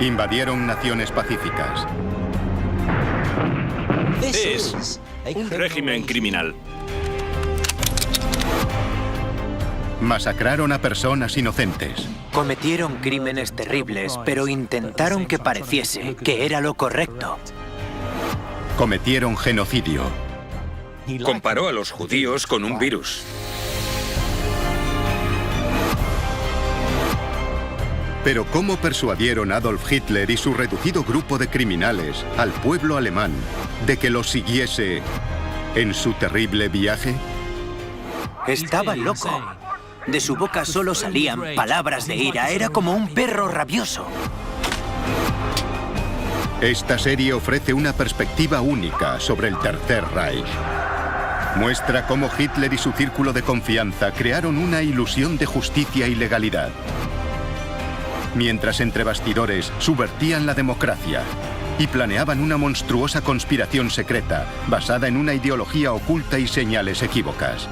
Invadieron naciones pacíficas. Es un régimen criminal. Masacraron a personas inocentes. Cometieron crímenes terribles, pero intentaron que pareciese que era lo correcto. Cometieron genocidio. Comparó a los judíos con un virus. Pero ¿cómo persuadieron Adolf Hitler y su reducido grupo de criminales al pueblo alemán de que los siguiese en su terrible viaje? Estaba loco. De su boca solo salían palabras de ira. Era como un perro rabioso. Esta serie ofrece una perspectiva única sobre el Tercer Reich. Muestra cómo Hitler y su círculo de confianza crearon una ilusión de justicia y legalidad, mientras entre bastidores subvertían la democracia y planeaban una monstruosa conspiración secreta basada en una ideología oculta y señales equívocas.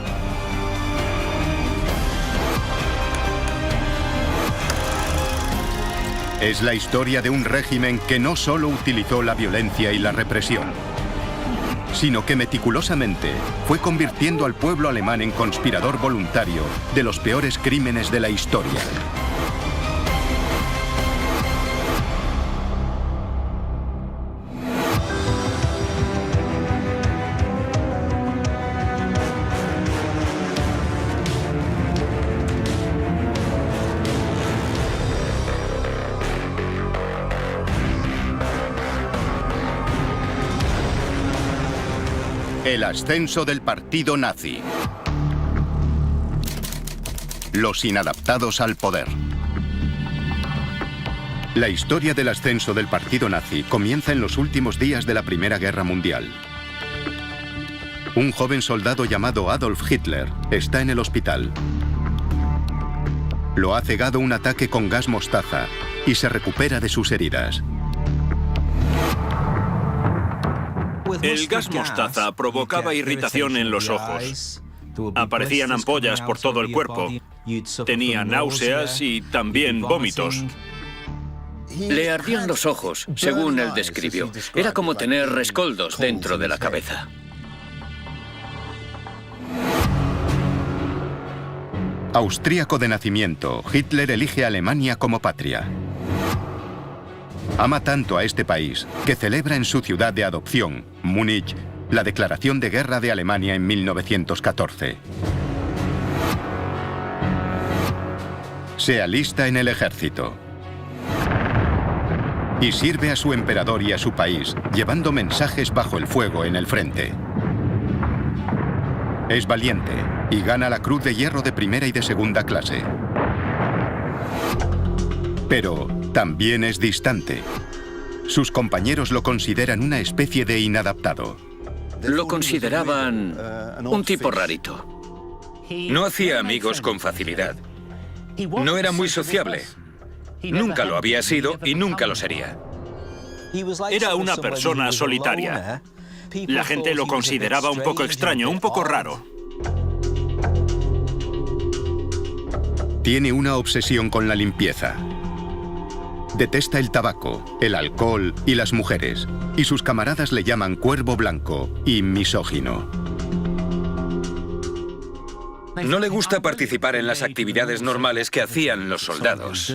Es la historia de un régimen que no solo utilizó la violencia y la represión, sino que meticulosamente fue convirtiendo al pueblo alemán en conspirador voluntario de los peores crímenes de la historia. El ascenso del partido nazi. Los inadaptados al poder. La historia del ascenso del partido nazi comienza en los últimos días de la Primera Guerra Mundial. Un joven soldado llamado Adolf Hitler está en el hospital. Lo ha cegado un ataque con gas mostaza y se recupera de sus heridas. El gas mostaza provocaba irritación en los ojos. Aparecían ampollas por todo el cuerpo. Tenía náuseas y también vómitos. Le ardían los ojos, según él describió. Era como tener rescoldos dentro de la cabeza. Austríaco de nacimiento, Hitler elige a Alemania como patria. Ama tanto a este país que celebra en su ciudad de adopción, Múnich, la declaración de guerra de Alemania en 1914. Se alista en el ejército y sirve a su emperador y a su país, llevando mensajes bajo el fuego en el frente. Es valiente y gana la Cruz de Hierro de primera y de segunda clase. Pero también es distante. Sus compañeros lo consideran una especie de inadaptado. Lo consideraban un tipo rarito. No hacía amigos con facilidad. No era muy sociable. Nunca lo había sido y nunca lo sería. Era una persona solitaria. La gente lo consideraba un poco extraño, un poco raro. Tiene una obsesión con la limpieza. Detesta el tabaco, el alcohol y las mujeres, y sus camaradas le llaman cuervo blanco y misógino. No le gusta participar en las actividades normales que hacían los soldados.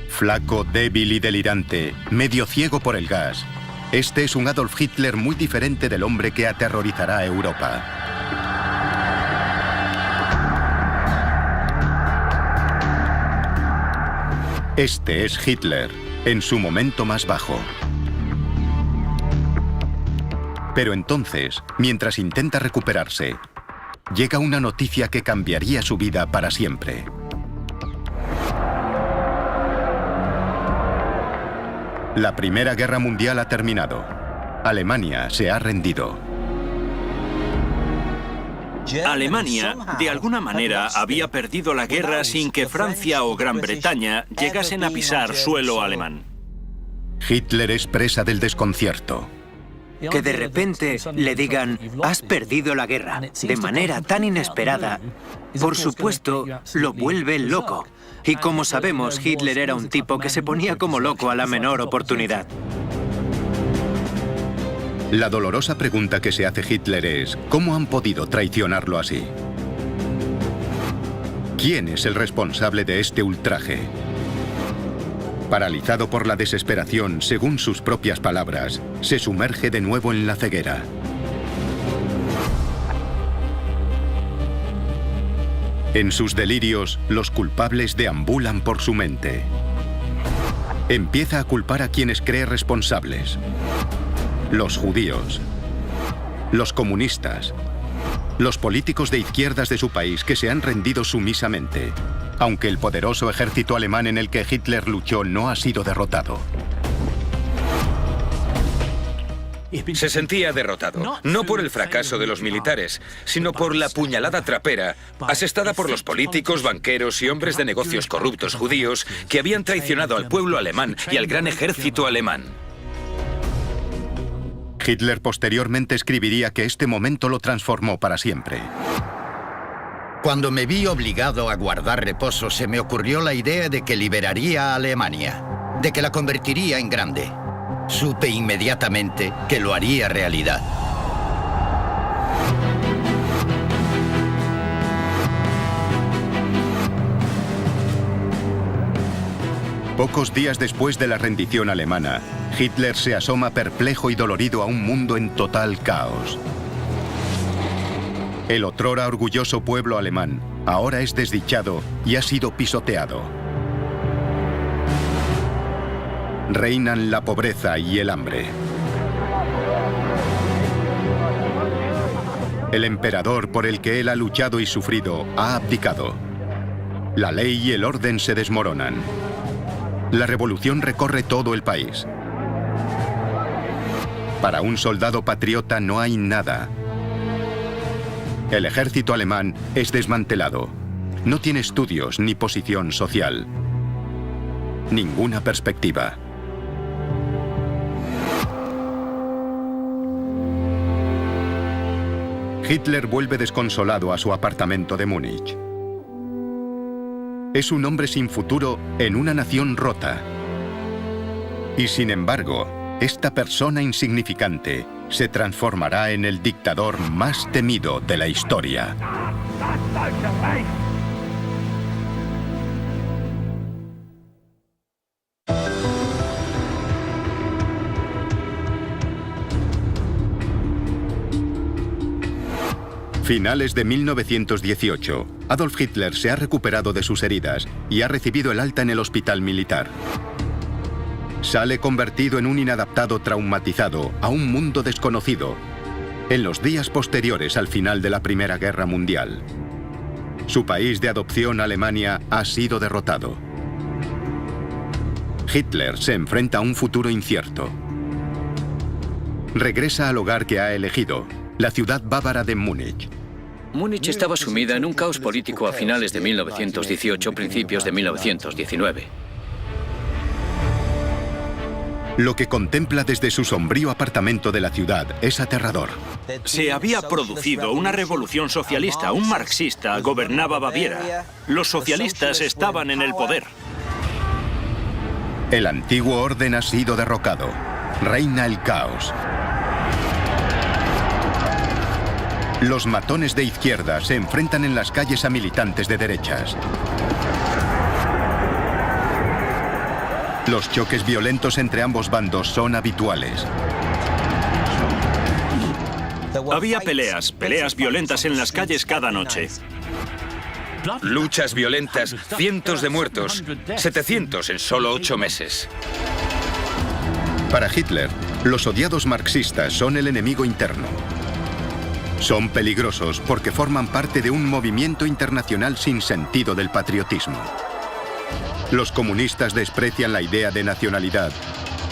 Flaco, débil y delirante, medio ciego por el gas, este es un Adolf Hitler muy diferente del hombre que aterrorizará a Europa. Este es Hitler, en su momento más bajo. Pero entonces, mientras intenta recuperarse, llega una noticia que cambiaría su vida para siempre. La Primera Guerra Mundial ha terminado. Alemania se ha rendido. Alemania, de alguna manera, había perdido la guerra sin que Francia o Gran Bretaña llegasen a pisar suelo alemán. Hitler es presa del desconcierto. Que de repente le digan, has perdido la guerra, de manera tan inesperada, por supuesto, lo vuelve loco. Y como sabemos, Hitler era un tipo que se ponía como loco a la menor oportunidad. La dolorosa pregunta que se hace Hitler es, ¿cómo han podido traicionarlo así? ¿Quién es el responsable de este ultraje? Paralizado por la desesperación, según sus propias palabras, se sumerge de nuevo en la ceguera. En sus delirios, los culpables deambulan por su mente. Empieza a culpar a quienes cree responsables. Los judíos, los comunistas, los políticos de izquierdas de su país que se han rendido sumisamente, aunque el poderoso ejército alemán en el que Hitler luchó no ha sido derrotado. Se sentía derrotado, no por el fracaso de los militares, sino por la puñalada trapera asestada por los políticos, banqueros y hombres de negocios corruptos judíos que habían traicionado al pueblo alemán y al gran ejército alemán. Hitler posteriormente escribiría que este momento lo transformó para siempre. Cuando me vi obligado a guardar reposo, se me ocurrió la idea de que liberaría a Alemania, de que la convertiría en grande. Supe inmediatamente que lo haría realidad. Pocos días después de la rendición alemana, Hitler se asoma perplejo y dolorido a un mundo en total caos. El otrora orgulloso pueblo alemán ahora es desdichado y ha sido pisoteado. Reinan la pobreza y el hambre. El emperador por el que él ha luchado y sufrido ha abdicado. La ley y el orden se desmoronan. La revolución recorre todo el país. Para un soldado patriota no hay nada. El ejército alemán es desmantelado. No tiene estudios ni posición social. Ninguna perspectiva. Hitler vuelve desconsolado a su apartamento de Múnich. Es un hombre sin futuro en una nación rota. Y sin embargo, esta persona insignificante se transformará en el dictador más temido de la historia. Finales de 1918, Adolf Hitler se ha recuperado de sus heridas y ha recibido el alta en el hospital militar. Sale convertido en un inadaptado traumatizado a un mundo desconocido en los días posteriores al final de la Primera Guerra Mundial. Su país de adopción, Alemania, ha sido derrotado. Hitler se enfrenta a un futuro incierto. Regresa al hogar que ha elegido, la ciudad bávara de Múnich. Múnich estaba sumida en un caos político a finales de 1918, principios de 1919. Lo que contempla desde su sombrío apartamento de la ciudad es aterrador. Se había producido una revolución socialista, un marxista gobernaba Baviera. Los socialistas estaban en el poder. El antiguo orden ha sido derrocado. Reina el caos. Los matones de izquierda se enfrentan en las calles a militantes de derechas. Los choques violentos entre ambos bandos son habituales. Había peleas violentas en las calles cada noche. Luchas violentas, cientos de muertos, 700 en solo 8 meses. Para Hitler, los odiados marxistas son el enemigo interno. Son peligrosos porque forman parte de un movimiento internacional sin sentido del patriotismo. Los comunistas desprecian la idea de nacionalidad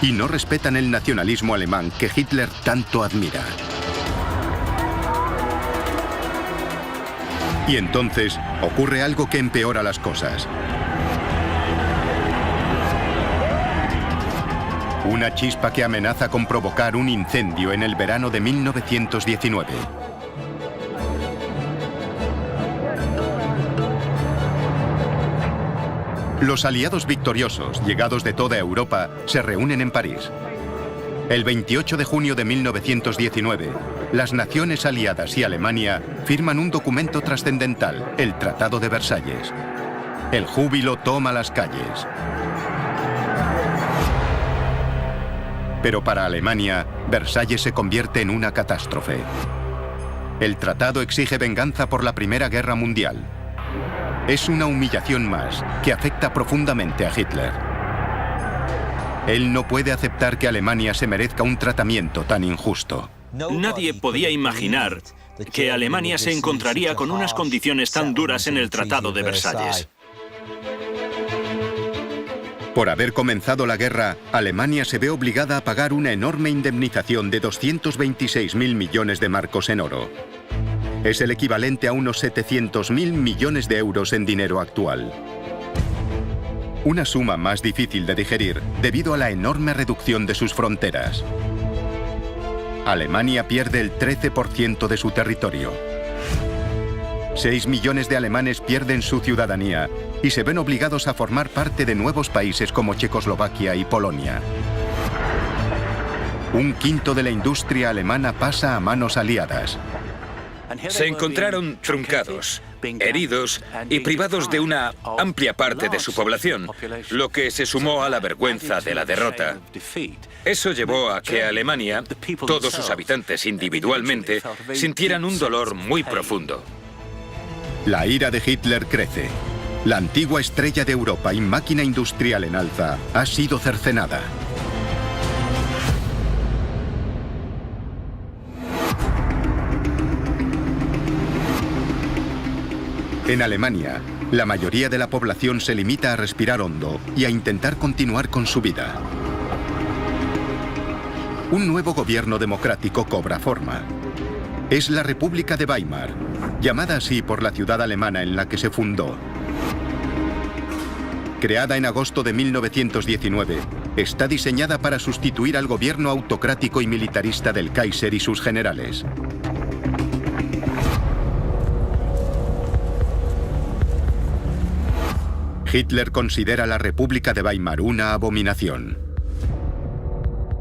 y no respetan el nacionalismo alemán que Hitler tanto admira. Y entonces ocurre algo que empeora las cosas. Una chispa que amenaza con provocar un incendio en el verano de 1919. Los aliados victoriosos, llegados de toda Europa, se reúnen en París. El 28 de junio de 1919, las naciones aliadas y Alemania firman un documento trascendental, el Tratado de Versalles. El júbilo toma las calles. Pero para Alemania, Versalles se convierte en una catástrofe. El tratado exige venganza por la Primera Guerra Mundial. Es una humillación más que afecta profundamente a Hitler. Él no puede aceptar que Alemania se merezca un tratamiento tan injusto. Nadie podía imaginar que Alemania se encontraría con unas condiciones tan duras en el Tratado de Versalles. Por haber comenzado la guerra, Alemania se ve obligada a pagar una enorme indemnización de 226.000 millones de marcos en oro. Es el equivalente a unos 700.000 millones de euros en dinero actual. Una suma más difícil de digerir debido a la enorme reducción de sus fronteras. Alemania pierde el 13% de su territorio. 6 millones de alemanes pierden su ciudadanía y se ven obligados a formar parte de nuevos países como Checoslovaquia y Polonia. Un quinto de la industria alemana pasa a manos aliadas. Se encontraron truncados, heridos y privados de una amplia parte de su población, lo que se sumó a la vergüenza de la derrota. Eso llevó a que Alemania, todos sus habitantes individualmente, sintieran un dolor muy profundo. La ira de Hitler crece. La antigua estrella de Europa y máquina industrial en alza ha sido cercenada. En Alemania, la mayoría de la población se limita a respirar hondo y a intentar continuar con su vida. Un nuevo gobierno democrático cobra forma. Es la República de Weimar, llamada así por la ciudad alemana en la que se fundó. Creada en agosto de 1919, está diseñada para sustituir al gobierno autocrático y militarista del Kaiser y sus generales. Hitler considera la República de Weimar una abominación.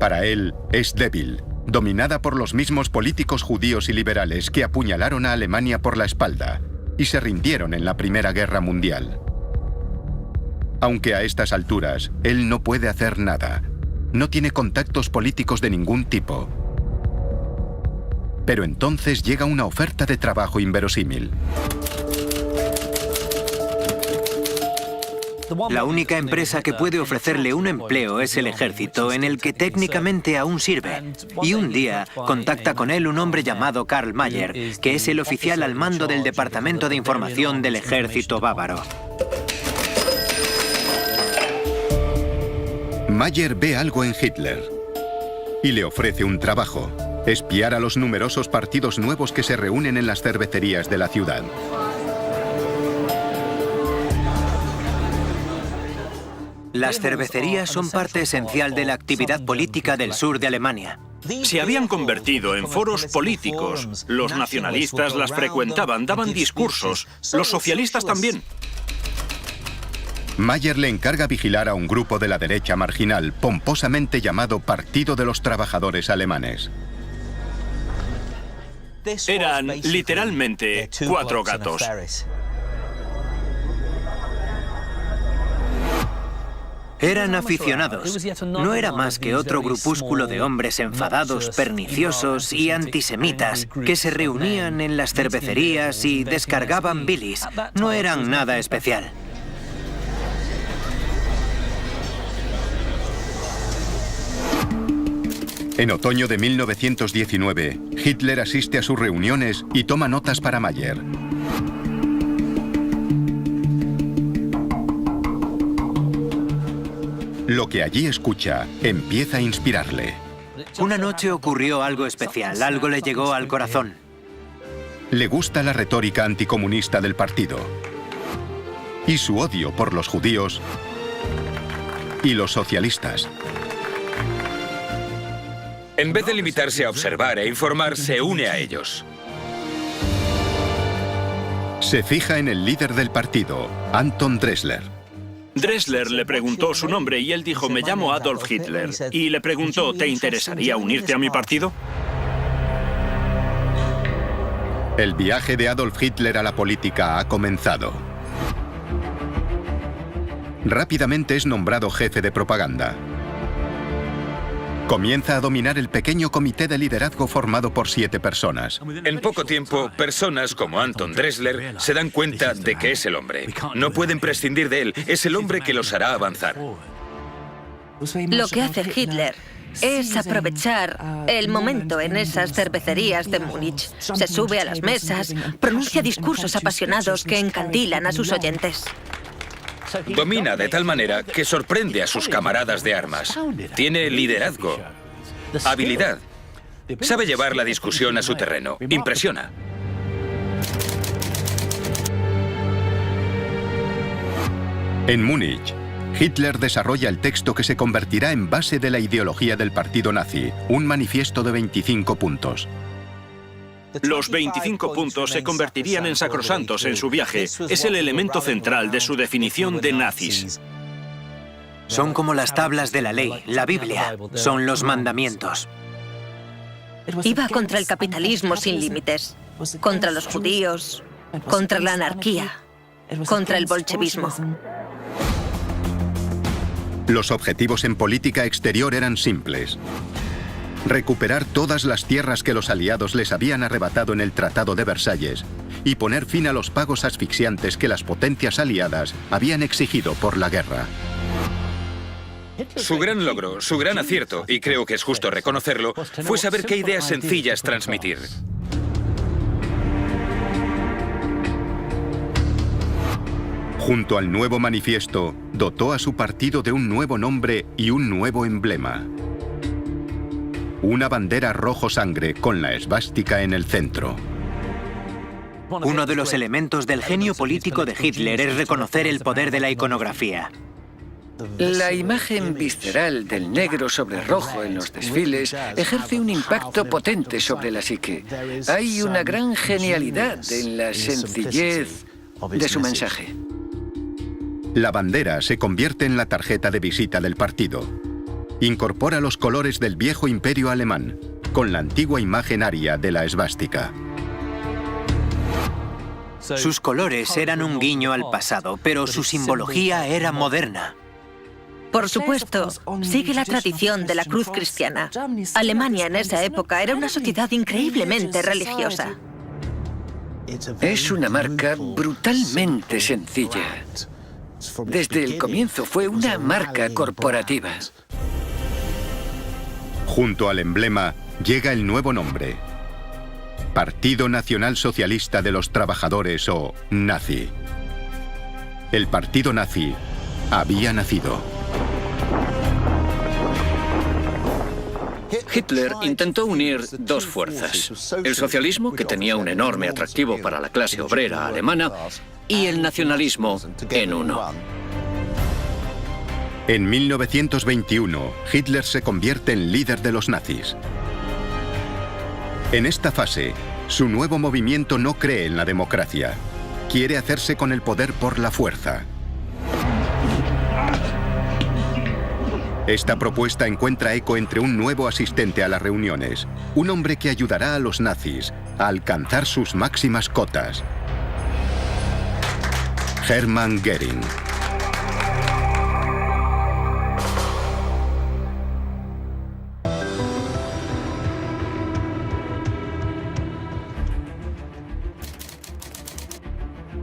Para él, es débil, dominada por los mismos políticos judíos y liberales que apuñalaron a Alemania por la espalda y se rindieron en la Primera Guerra Mundial. Aunque a estas alturas, él no puede hacer nada. No tiene contactos políticos de ningún tipo. Pero entonces llega una oferta de trabajo inverosímil. La única empresa que puede ofrecerle un empleo es el ejército, en el que técnicamente aún sirve. Y un día contacta con él un hombre llamado Karl Mayer, que es el oficial al mando del Departamento de Información del Ejército Bávaro. Mayer ve algo en Hitler y le ofrece un trabajo: espiar a los numerosos partidos nuevos que se reúnen en las cervecerías de la ciudad. Las cervecerías son parte esencial de la actividad política del sur de Alemania. Se habían convertido en foros políticos. Los nacionalistas las frecuentaban, daban discursos. Los socialistas también. Mayer le encarga vigilar a un grupo de la derecha marginal, pomposamente llamado Partido de los Trabajadores Alemanes. Eran literalmente 4 gatos. Eran aficionados. No era más que otro grupúsculo de hombres enfadados, perniciosos y antisemitas que se reunían en las cervecerías y descargaban bilis. No eran nada especial. En otoño de 1919, Hitler asiste a sus reuniones y toma notas para Mayer. Lo que allí escucha empieza a inspirarle. Una noche ocurrió algo especial, algo le llegó al corazón. Le gusta la retórica anticomunista del partido y su odio por los judíos y los socialistas. En vez de limitarse a observar e informar, se une a ellos. Se fija en el líder del partido, Anton Dressler. Dressler le preguntó su nombre y él dijo: me llamo Adolf Hitler. Y le preguntó: ¿te interesaría unirte a mi partido? El viaje de Adolf Hitler a la política ha comenzado. Rápidamente es nombrado jefe de propaganda. Comienza a dominar el pequeño comité de liderazgo formado por 7 personas. En poco tiempo, personas como Anton Dressler se dan cuenta de que es el hombre. No pueden prescindir de él. Es el hombre que los hará avanzar. Lo que hace Hitler es aprovechar el momento en esas cervecerías de Múnich. Se sube a las mesas, pronuncia discursos apasionados que encandilan a sus oyentes. Domina de tal manera que sorprende a sus camaradas de armas. Tiene liderazgo, habilidad. Sabe llevar la discusión a su terreno. Impresiona. En Múnich, Hitler desarrolla el texto que se convertirá en base de la ideología del partido nazi, un manifiesto de 25 puntos. Los 25 puntos se convertirían en sacrosantos en su viaje. Es el elemento central de su definición de nazis. Son como las tablas de la ley, la Biblia. Son los mandamientos. Iba contra el capitalismo sin límites, contra los judíos, contra la anarquía, contra el bolchevismo. Los objetivos en política exterior eran simples. Recuperar todas las tierras que los aliados les habían arrebatado en el Tratado de Versalles y poner fin a los pagos asfixiantes que las potencias aliadas habían exigido por la guerra. Su gran logro, su gran acierto, y creo que es justo reconocerlo, fue saber qué ideas sencillas transmitir. Junto al nuevo manifiesto, dotó a su partido de un nuevo nombre y un nuevo emblema. Una bandera rojo sangre con la esvástica en el centro. Uno de los elementos del genio político de Hitler es reconocer el poder de la iconografía. La imagen visceral del negro sobre rojo en los desfiles ejerce un impacto potente sobre la psique. Hay una gran genialidad en la sencillez de su mensaje. La bandera se convierte en la tarjeta de visita del partido. Incorpora los colores del viejo imperio alemán, con la antigua imagen aria de la esvástica. Sus colores eran un guiño al pasado, pero su simbología era moderna. Por supuesto, sigue la tradición de la cruz cristiana. Alemania en esa época era una sociedad increíblemente religiosa. Es una marca brutalmente sencilla. Desde el comienzo fue una marca corporativa. Junto al emblema llega el nuevo nombre: Partido Nacional Socialista de los Trabajadores, o nazi. El partido nazi había nacido. Hitler intentó unir dos fuerzas: el socialismo, que tenía un enorme atractivo para la clase obrera alemana, y el nacionalismo en uno. En 1921, Hitler se convierte en líder de los nazis. En esta fase, su nuevo movimiento no cree en la democracia. Quiere hacerse con el poder por la fuerza. Esta propuesta encuentra eco entre un nuevo asistente a las reuniones, un hombre que ayudará a los nazis a alcanzar sus máximas cotas: Hermann Göring.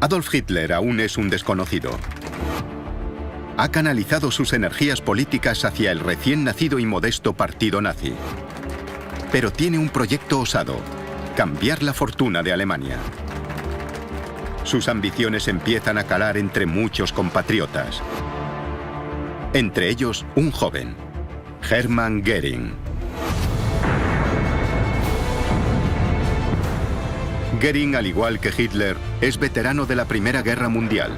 Adolf Hitler aún es un desconocido. Ha canalizado sus energías políticas hacia el recién nacido y modesto partido nazi. Pero tiene un proyecto osado: cambiar la fortuna de Alemania. Sus ambiciones empiezan a calar entre muchos compatriotas. Entre ellos, un joven, Hermann Göring. Göring, al igual que Hitler, es veterano de la Primera Guerra Mundial.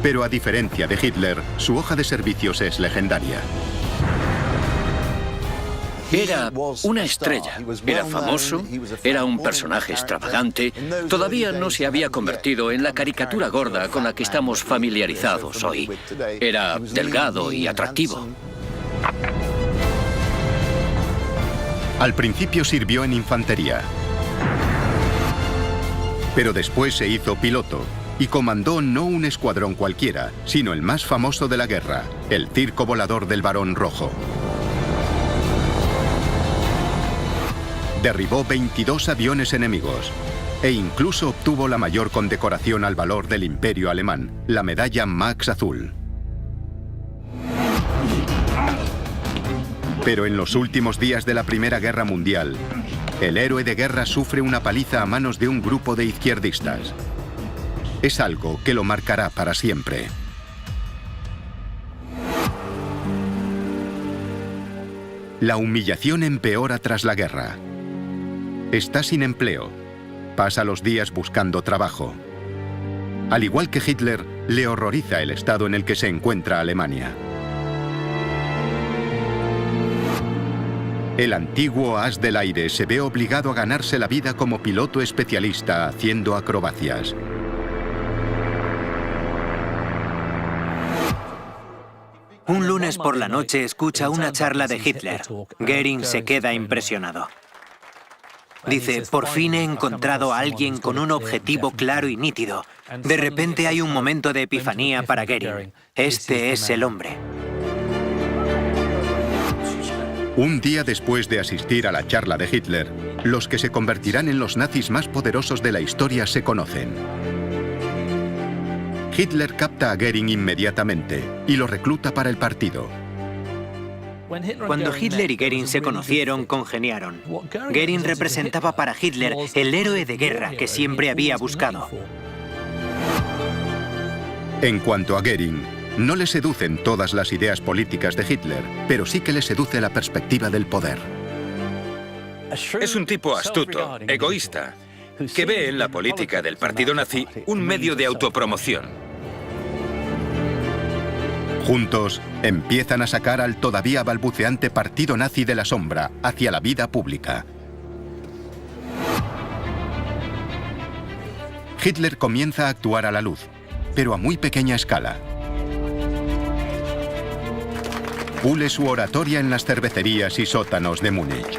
Pero a diferencia de Hitler, su hoja de servicios es legendaria. Era una estrella, era famoso, era un personaje extravagante. Todavía no se había convertido en la caricatura gorda con la que estamos familiarizados hoy. Era delgado y atractivo. Al principio sirvió en infantería, pero después se hizo piloto y comandó no un escuadrón cualquiera, sino el más famoso de la guerra, el Circo Volador del Barón Rojo. Derribó 22 aviones enemigos e incluso obtuvo la mayor condecoración al valor del Imperio Alemán, la medalla Max Azul. Pero en los últimos días de la Primera Guerra Mundial, el héroe de guerra sufre una paliza a manos de un grupo de izquierdistas. Es algo que lo marcará para siempre. La humillación empeora tras la guerra. Está sin empleo. Pasa los días buscando trabajo. Al igual que Hitler, le horroriza el estado en el que se encuentra Alemania. El antiguo as del aire se ve obligado a ganarse la vida como piloto especialista haciendo acrobacias. Un lunes por la noche escucha una charla de Hitler. Goering se queda impresionado. Dice, por fin he encontrado a alguien con un objetivo claro y nítido. De repente hay un momento de epifanía para Goering. Este es el hombre. Un día después de asistir a la charla de Hitler, los que se convertirán en los nazis más poderosos de la historia se conocen. Hitler capta a Goering inmediatamente y lo recluta para el partido. Cuando Hitler y Goering se conocieron, congeniaron. Goering representaba para Hitler el héroe de guerra que siempre había buscado. En cuanto a Goering, no le seducen todas las ideas políticas de Hitler, pero sí que le seduce la perspectiva del poder. Es un tipo astuto, egoísta, que ve en la política del partido nazi un medio de autopromoción. Juntos, empiezan a sacar al todavía balbuceante partido nazi de la sombra hacia la vida pública. Hitler comienza a actuar a la luz, pero a muy pequeña escala. Pule su oratoria en las cervecerías y sótanos de Múnich.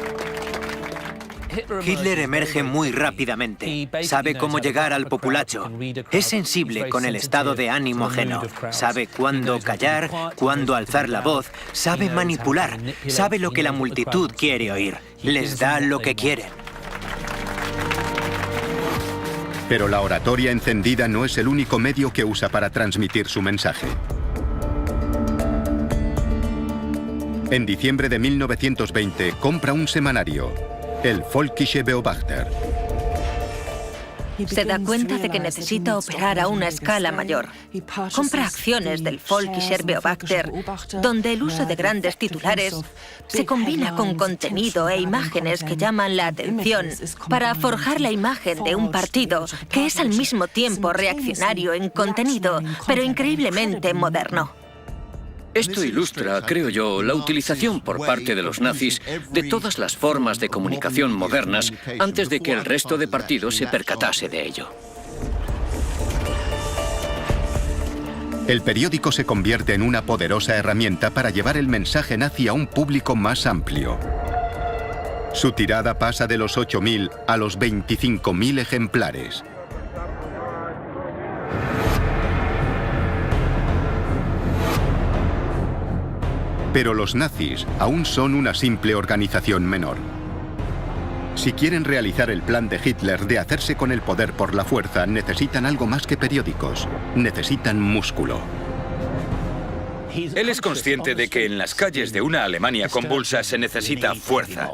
Hitler emerge muy rápidamente. Sabe cómo llegar al populacho. Es sensible con el estado de ánimo ajeno. Sabe cuándo callar, cuándo alzar la voz. Sabe manipular. Sabe lo que la multitud quiere oír. Les da lo que quieren. Pero la oratoria encendida no es el único medio que usa para transmitir su mensaje. En diciembre de 1920 compra un semanario, el Volkische Beobachter. Se da cuenta de que necesita operar a una escala mayor. Compra acciones del Volkischer Beobachter, donde el uso de grandes titulares se combina con contenido e imágenes que llaman la atención para forjar la imagen de un partido que es al mismo tiempo reaccionario en contenido, pero increíblemente moderno. Esto ilustra, creo yo, la utilización por parte de los nazis de todas las formas de comunicación modernas antes de que el resto de partidos se percatase de ello. El periódico se convierte en una poderosa herramienta para llevar el mensaje nazi a un público más amplio. Su tirada pasa de los 8.000 a los 25.000 ejemplares. Pero los nazis aún son una simple organización menor. Si quieren realizar el plan de Hitler de hacerse con el poder por la fuerza, necesitan algo más que periódicos. Necesitan músculo. Él es consciente de que en las calles de una Alemania convulsa se necesita fuerza.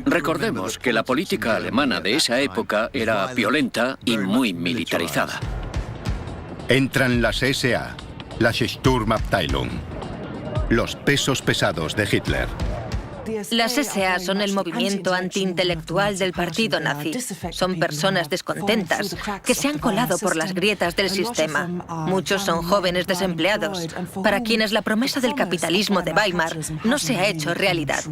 Recordemos que la política alemana de esa época era violenta y muy militarizada. Entran las SA, las Sturmabteilung, los pesos pesados de Hitler. Las SA son el movimiento antiintelectual del partido nazi. Son personas descontentas que se han colado por las grietas del sistema. Muchos son jóvenes desempleados, para quienes la promesa del capitalismo de Weimar no se ha hecho realidad.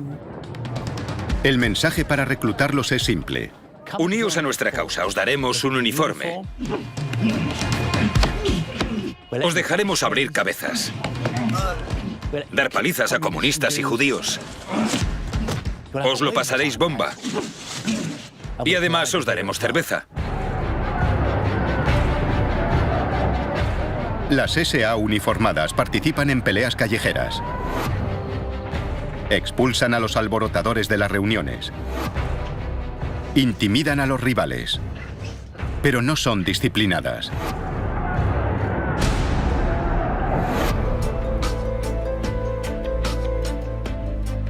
El mensaje para reclutarlos es simple. Uníos a nuestra causa, os daremos un uniforme. Os dejaremos abrir cabezas. Dar palizas a comunistas y judíos. Os lo pasaréis bomba. Y además os daremos cerveza. Las SA uniformadas participan en peleas callejeras. Expulsan a los alborotadores de las reuniones. Intimidan a los rivales. Pero no son disciplinadas.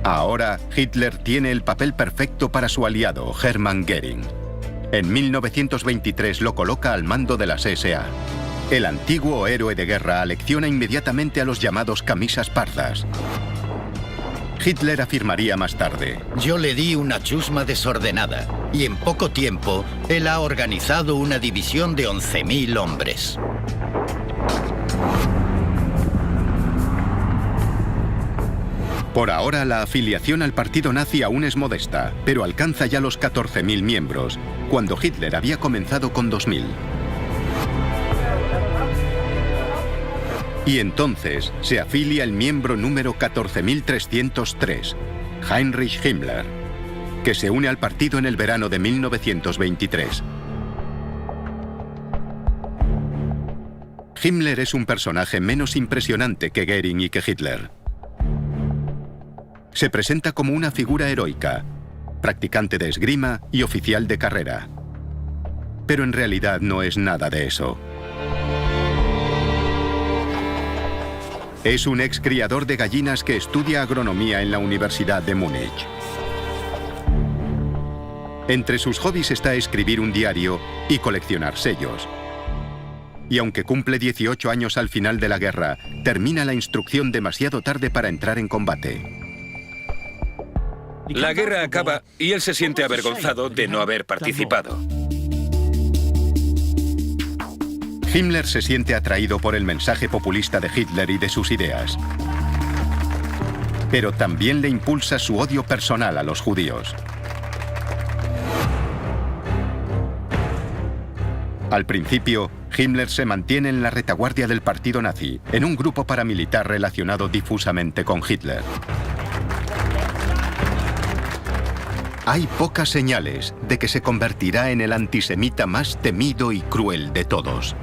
Ahora, Hitler tiene el papel perfecto para su aliado, Hermann Göring. En 1923 lo coloca al mando de las SA. El antiguo héroe de guerra alecciona inmediatamente a los llamados camisas pardas. Hitler afirmaría más tarde: yo le di una chusma desordenada y en poco tiempo él ha organizado una división de 11.000 hombres. Por ahora, la afiliación al partido nazi aún es modesta, pero alcanza ya los 14.000 miembros, cuando Hitler había comenzado con 2.000. Y entonces se afilia el miembro número 14.303, Heinrich Himmler, que se une al partido en el verano de 1923. Himmler es un personaje menos impresionante que Göring y que Hitler. Se presenta como una figura heroica, practicante de esgrima y oficial de carrera. Pero en realidad no es nada de eso. Es un ex criador de gallinas que estudia agronomía en la Universidad de Múnich. Entre sus hobbies está escribir un diario y coleccionar sellos. Y aunque cumple 18 años al final de la guerra, termina la instrucción demasiado tarde para entrar en combate. La guerra acaba y él se siente avergonzado de no haber participado. Himmler se siente atraído por el mensaje populista de Hitler y de sus ideas. Pero también le impulsa su odio personal a los judíos. Al principio, Himmler se mantiene en la retaguardia del partido nazi, en un grupo paramilitar relacionado difusamente con Hitler. Hay pocas señales de que se convertirá en el antisemita más temido y cruel de todos.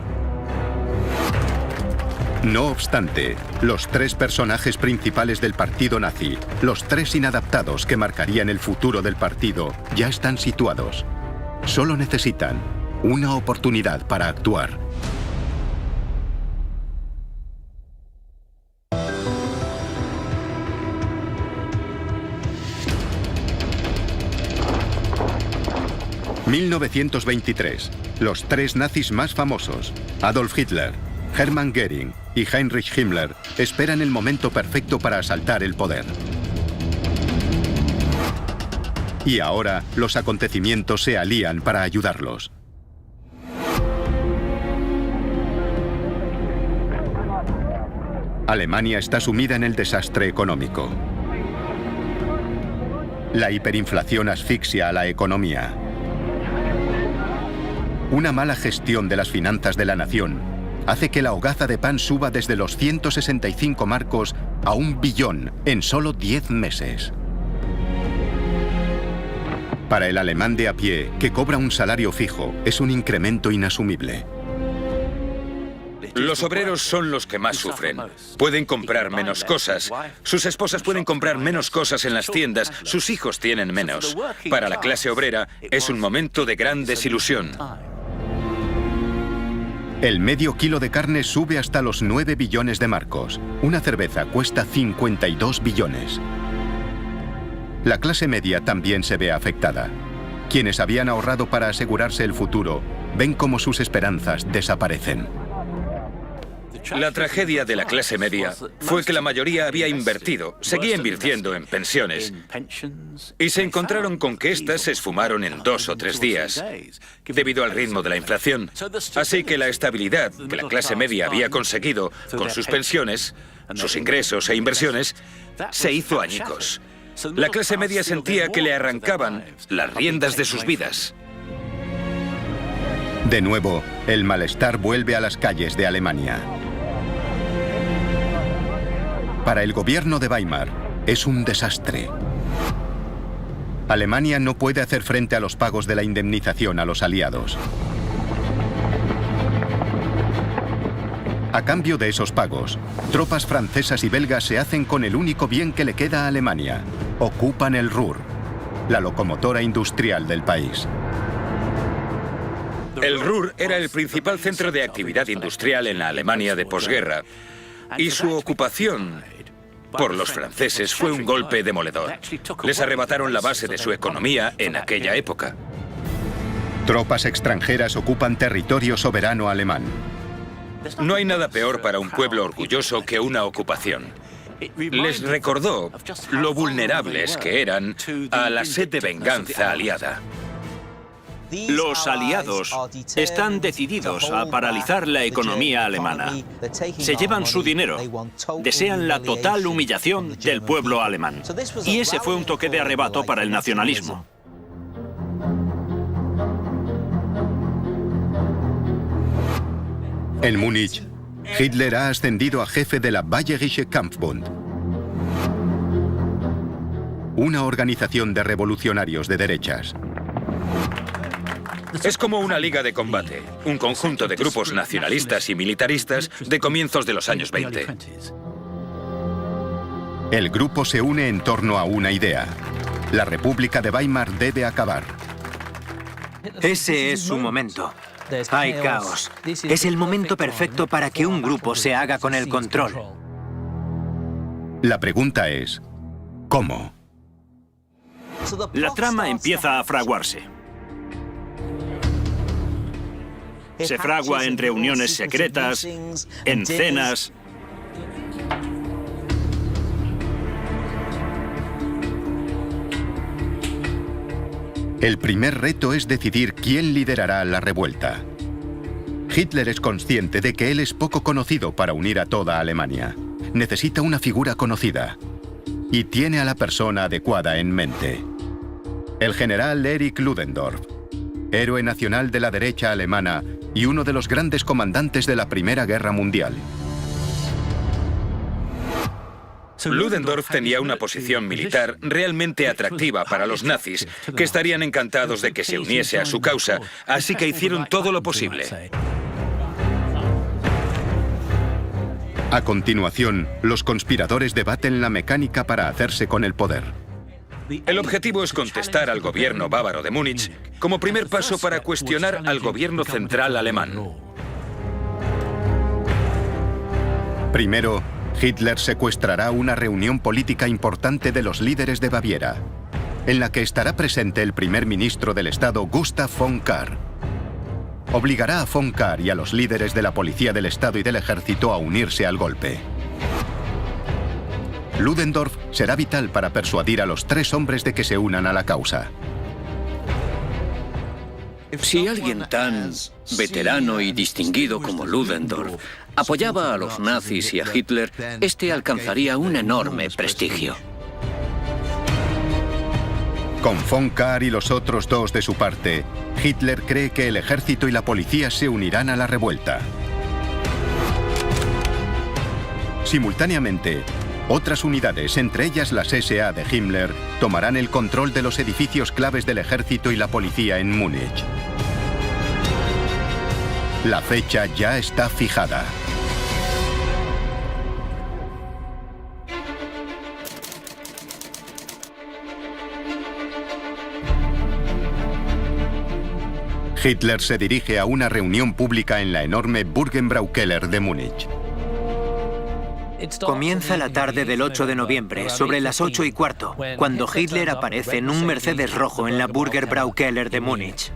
No obstante, los tres personajes principales del partido nazi, los tres inadaptados que marcarían el futuro del partido, ya están situados. Solo necesitan una oportunidad para actuar. ...1923... Los tres nazis más famosos, Adolf Hitler, Hermann Göring y Heinrich Himmler, esperan el momento perfecto para asaltar el poder. Y ahora los acontecimientos se alían para ayudarlos. Alemania está sumida en el desastre económico. La hiperinflación asfixia a la economía. Una mala gestión de las finanzas de la nación hace que la hogaza de pan suba desde los 165 marcos a 1 billón en solo 10 meses. Para el alemán de a pie, que cobra un salario fijo, es un incremento inasumible. Los obreros son los que más sufren. Pueden comprar menos cosas. Sus esposas pueden comprar menos cosas en las tiendas. Sus hijos tienen menos. Para la clase obrera es un momento de gran desilusión. El medio kilo de carne sube hasta los 9 billones de marcos. Una cerveza cuesta 52 billones. La clase media también se ve afectada. Quienes habían ahorrado para asegurarse el futuro, ven cómo sus esperanzas desaparecen. La tragedia de la clase media fue que la mayoría había invertido, seguía invirtiendo en pensiones, y se encontraron con que éstas se esfumaron en 2 o 3 días, debido al ritmo de la inflación. Así que la estabilidad que la clase media había conseguido con sus pensiones, sus ingresos e inversiones, se hizo añicos. La clase media sentía que le arrancaban las riendas de sus vidas. De nuevo, el malestar vuelve a las calles de Alemania. Para el gobierno de Weimar, es un desastre. Alemania no puede hacer frente a los pagos de la indemnización a los aliados. A cambio de esos pagos, tropas francesas y belgas se hacen con el único bien que le queda a Alemania. Ocupan el Ruhr, la locomotora industrial del país. El Ruhr era el principal centro de actividad industrial en la Alemania de posguerra, y su ocupación por los franceses fue un golpe demoledor. Les arrebataron la base de su economía en aquella época. Tropas extranjeras ocupan territorio soberano alemán. No hay nada peor para un pueblo orgulloso que una ocupación. Les recordó lo vulnerables que eran a la sed de venganza aliada. Los aliados están decididos a paralizar la economía alemana. Se llevan su dinero. Desean la total humillación del pueblo alemán. Y ese fue un toque de arrebato para el nacionalismo. En Múnich, Hitler ha ascendido a jefe de la Bayerische Kampfbund, una organización de revolucionarios de derechas. Es como una liga de combate, un conjunto de grupos nacionalistas y militaristas de comienzos de los años 20. El grupo se une en torno a una idea. La República de Weimar debe acabar. Ese es su momento. Hay caos. Es el momento perfecto para que un grupo se haga con el control. La pregunta es, ¿cómo? La trama empieza a fraguarse. Se fragua en reuniones secretas, en cenas. El primer reto es decidir quién liderará la revuelta. Hitler es consciente de que él es poco conocido para unir a toda Alemania. Necesita una figura conocida. Y tiene a la persona adecuada en mente. El general Erich Ludendorff, héroe nacional de la derecha alemana y uno de los grandes comandantes de la Primera Guerra Mundial. Ludendorff tenía una posición militar realmente atractiva para los nazis, que estarían encantados de que se uniese a su causa, así que hicieron todo lo posible. A continuación, los conspiradores debaten la mecánica para hacerse con el poder. El objetivo es contestar al gobierno bávaro de Múnich como primer paso para cuestionar al gobierno central alemán. Primero, Hitler secuestrará una reunión política importante de los líderes de Baviera, en la que estará presente el primer ministro del Estado, Gustav von Kahr. Obligará a von Kahr y a los líderes de la policía del Estado y del ejército a unirse al golpe. Ludendorff será vital para persuadir a los tres hombres de que se unan a la causa. Si alguien tan veterano y distinguido como Ludendorff apoyaba a los nazis y a Hitler, este alcanzaría un enorme prestigio. Con von Kahr y los otros dos de su parte, Hitler cree que el ejército y la policía se unirán a la revuelta. Simultáneamente, otras unidades, entre ellas las SA de Himmler, tomarán el control de los edificios claves del ejército y la policía en Múnich. La fecha ya está fijada. Hitler se dirige a una reunión pública en la enorme Burgenbraukeller de Múnich. Comienza la tarde del 8 de noviembre, sobre las 8:15, cuando Hitler aparece en un Mercedes rojo en la Burgenbraukeller de Múnich.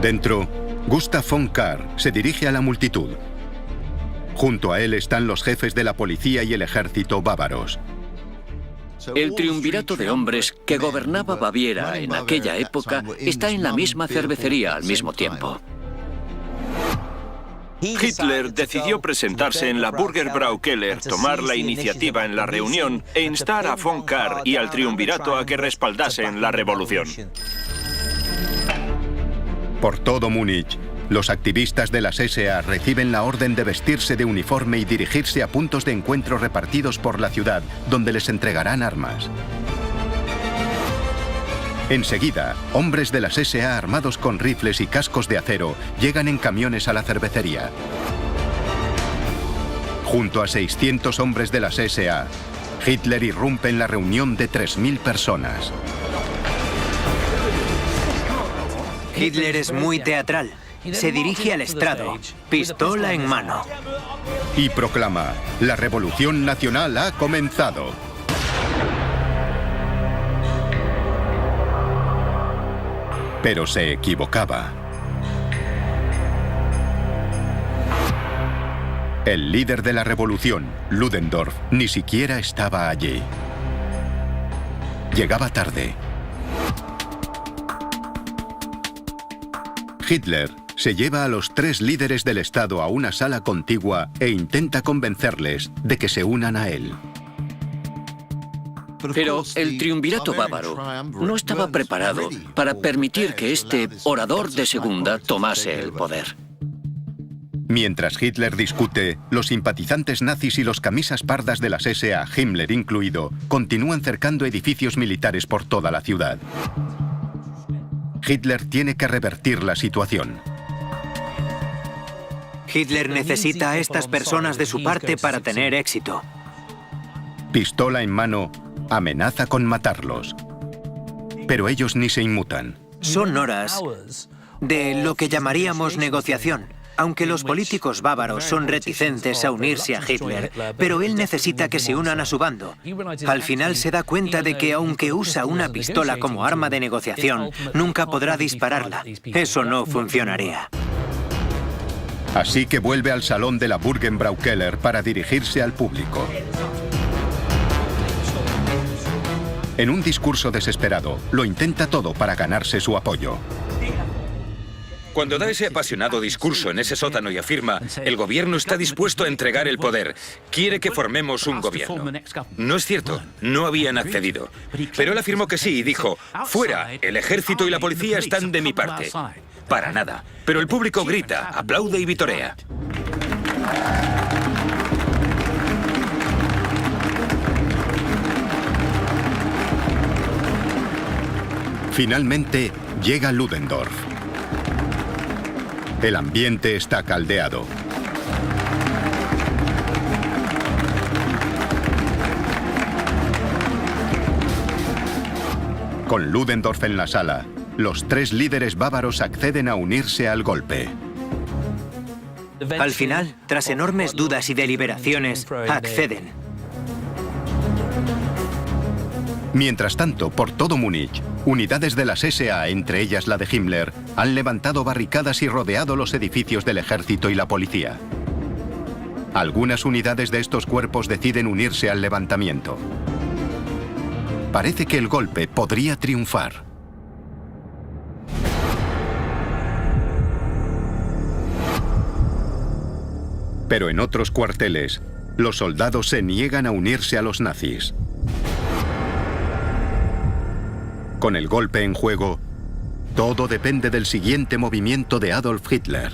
Dentro, Gustav von Kahr se dirige a la multitud. Junto a él están los jefes de la policía y el ejército bávaros. El triunvirato de hombres que gobernaba Baviera en aquella época está en la misma cervecería al mismo tiempo. Hitler decidió presentarse en la Burgerbrau Keller, tomar la iniciativa en la reunión e instar a von Kahr y al triunvirato a que respaldasen la revolución. Por todo Múnich, los activistas de las SA reciben la orden de vestirse de uniforme y dirigirse a puntos de encuentro repartidos por la ciudad, donde les entregarán armas. Enseguida, hombres de las SA armados con rifles y cascos de acero llegan en camiones a la cervecería. Junto a 600 hombres de las SA, Hitler irrumpe en la reunión de 3000 personas. Hitler es muy teatral. Se dirige al estrado, pistola en mano. Y proclama: la revolución nacional ha comenzado. Pero se equivocaba. El líder de la revolución, Ludendorff, ni siquiera estaba allí. Llegaba tarde. Hitler se lleva a los 3 líderes del Estado a una sala contigua e intenta convencerles de que se unan a él. Pero el triunvirato bávaro no estaba preparado para permitir que este orador de segunda tomase el poder. Mientras Hitler discute, los simpatizantes nazis y los camisas pardas de las SA, Himmler incluido, continúan cercando edificios militares por toda la ciudad. Hitler tiene que revertir la situación. Hitler necesita a estas personas de su parte para tener éxito. Pistola en mano, amenaza con matarlos. Pero ellos ni se inmutan. Son horas de lo que llamaríamos negociación. Aunque los políticos bávaros son reticentes a unirse a Hitler, pero él necesita que se unan a su bando. Al final se da cuenta de que aunque usa una pistola como arma de negociación, nunca podrá dispararla. Eso no funcionaría. Así que vuelve al salón de la Burgenbrau Keller para dirigirse al público. En un discurso desesperado, lo intenta todo para ganarse su apoyo. Cuando da ese apasionado discurso en ese sótano y afirma: el gobierno está dispuesto a entregar el poder, quiere que formemos un gobierno. No es cierto, no habían accedido. Pero él afirmó que sí y dijo: fuera, el ejército y la policía están de mi parte. Para nada. Pero el público grita, aplaude y vitorea. Finalmente, llega Ludendorff. El ambiente está caldeado. Con Ludendorff en la sala, los 3 líderes bávaros acceden a unirse al golpe. Al final, tras enormes dudas y deliberaciones, acceden. Mientras tanto, por todo Múnich, unidades de las SA, entre ellas la de Himmler, han levantado barricadas y rodeado los edificios del ejército y la policía. Algunas unidades de estos cuerpos deciden unirse al levantamiento. Parece que el golpe podría triunfar. Pero en otros cuarteles, los soldados se niegan a unirse a los nazis. Con el golpe en juego, todo depende del siguiente movimiento de Adolf Hitler.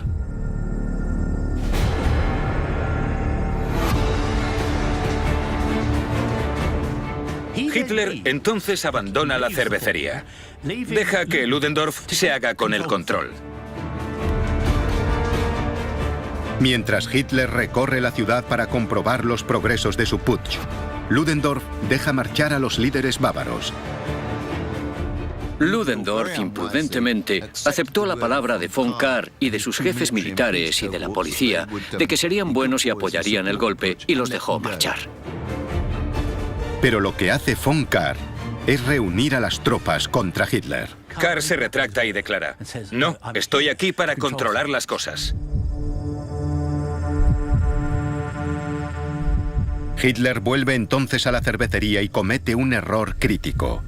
Hitler entonces abandona la cervecería. Deja que Ludendorff se haga con el control. Mientras Hitler recorre la ciudad para comprobar los progresos de su putsch, Ludendorff deja marchar a los líderes bávaros. Ludendorff, imprudentemente, aceptó la palabra de von Kahr y de sus jefes militares y de la policía de que serían buenos y apoyarían el golpe, y los dejó marchar. Pero lo que hace von Kahr es reunir a las tropas contra Hitler. Kahr se retracta y declara: no, estoy aquí para controlar las cosas. Hitler vuelve entonces a la cervecería y comete un error crítico.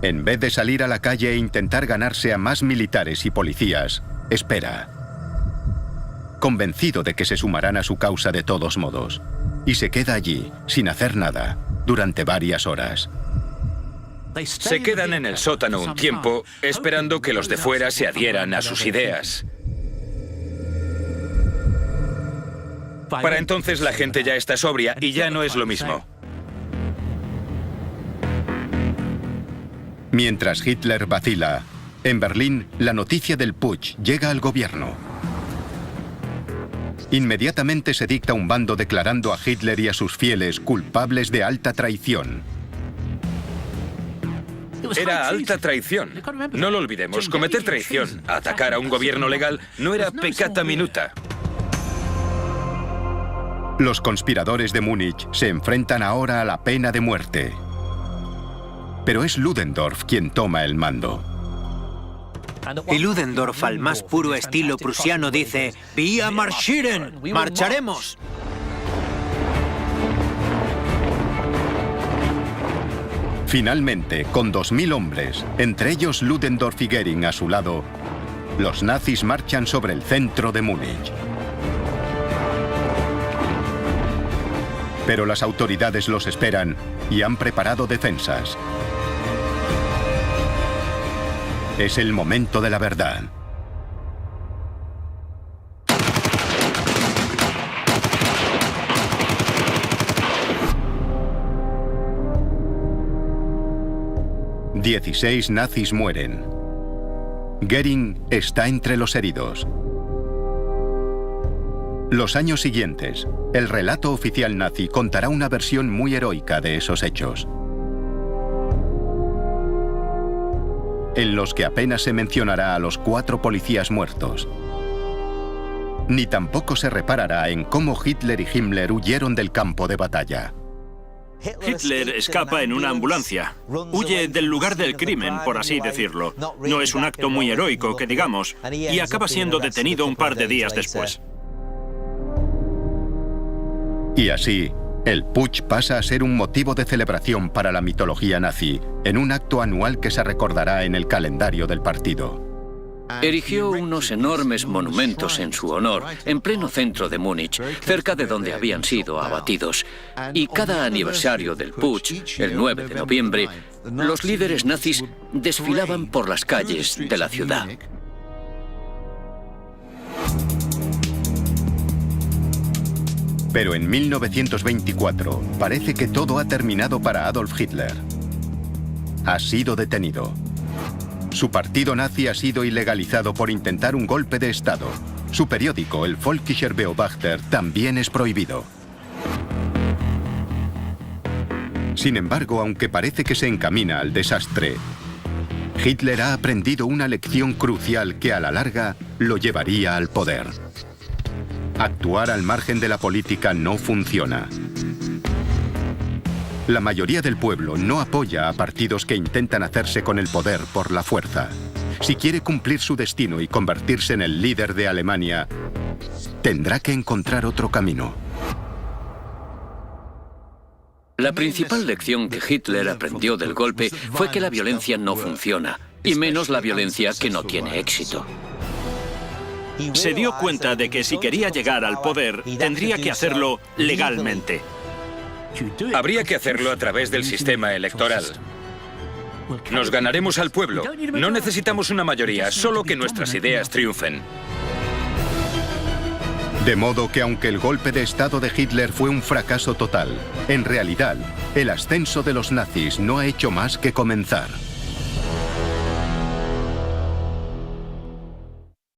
En vez de salir a la calle e intentar ganarse a más militares y policías, espera. convencido de que se sumarán a su causa de todos modos, y se queda allí, sin hacer nada, durante varias horas. Se quedan en el sótano un tiempo, esperando que los de fuera se adhieran a sus ideas. Para entonces la gente ya está sobria y ya no es lo mismo. Mientras Hitler vacila, en Berlín la noticia del putsch llega al gobierno. Inmediatamente se dicta un bando declarando a Hitler y a sus fieles culpables de alta traición. Era alta traición. No lo olvidemos, cometer traición, atacar a un gobierno legal, no era peccata minuta. Los conspiradores de Múnich se enfrentan ahora a la pena de muerte. Pero es Ludendorff quien toma el mando. Y Ludendorff, al más puro estilo prusiano, dice: «Wir marschieren, marcharemos». Finalmente, con 2000 hombres, entre ellos Ludendorff y Göring a su lado, los nazis marchan sobre el centro de Múnich. Pero las autoridades los esperan y han preparado defensas. Es el momento de la verdad. ...16 nazis mueren. Göring está entre los heridos. Los años siguientes, el relato oficial nazi contará una versión muy heroica de esos hechos, en los que apenas se mencionará a los 4 policías muertos. Ni tampoco se reparará en cómo Hitler y Himmler huyeron del campo de batalla. Hitler escapa en una ambulancia. Huye del lugar del crimen, por así decirlo. No es un acto muy heroico, que digamos, y acaba siendo detenido un par de días después. Y así, el putsch pasa a ser un motivo de celebración para la mitología nazi, en un acto anual que se recordará en el calendario del partido. Erigió unos enormes monumentos en su honor, en pleno centro de Múnich, cerca de donde habían sido abatidos. Y cada aniversario del putsch, el 9 de noviembre, los líderes nazis desfilaban por las calles de la ciudad. Pero en 1924 parece que todo ha terminado para Adolf Hitler. Ha sido detenido. Su partido nazi ha sido ilegalizado por intentar un golpe de Estado. Su periódico, el Völkischer Beobachter, también es prohibido. Sin embargo, aunque parece que se encamina al desastre, Hitler ha aprendido una lección crucial que a la larga lo llevaría al poder. Actuar al margen de la política no funciona. La mayoría del pueblo no apoya a partidos que intentan hacerse con el poder por la fuerza. Si quiere cumplir su destino y convertirse en el líder de Alemania, tendrá que encontrar otro camino. La principal lección que Hitler aprendió del golpe fue que la violencia no funciona, y menos la violencia que no tiene éxito. Se dio cuenta de que si quería llegar al poder, tendría que hacerlo legalmente. Habría que hacerlo a través del sistema electoral. Nos ganaremos al pueblo. No necesitamos una mayoría, solo que nuestras ideas triunfen. De modo que aunque el golpe de Estado de Hitler fue un fracaso total, en realidad, el ascenso de los nazis no ha hecho más que comenzar.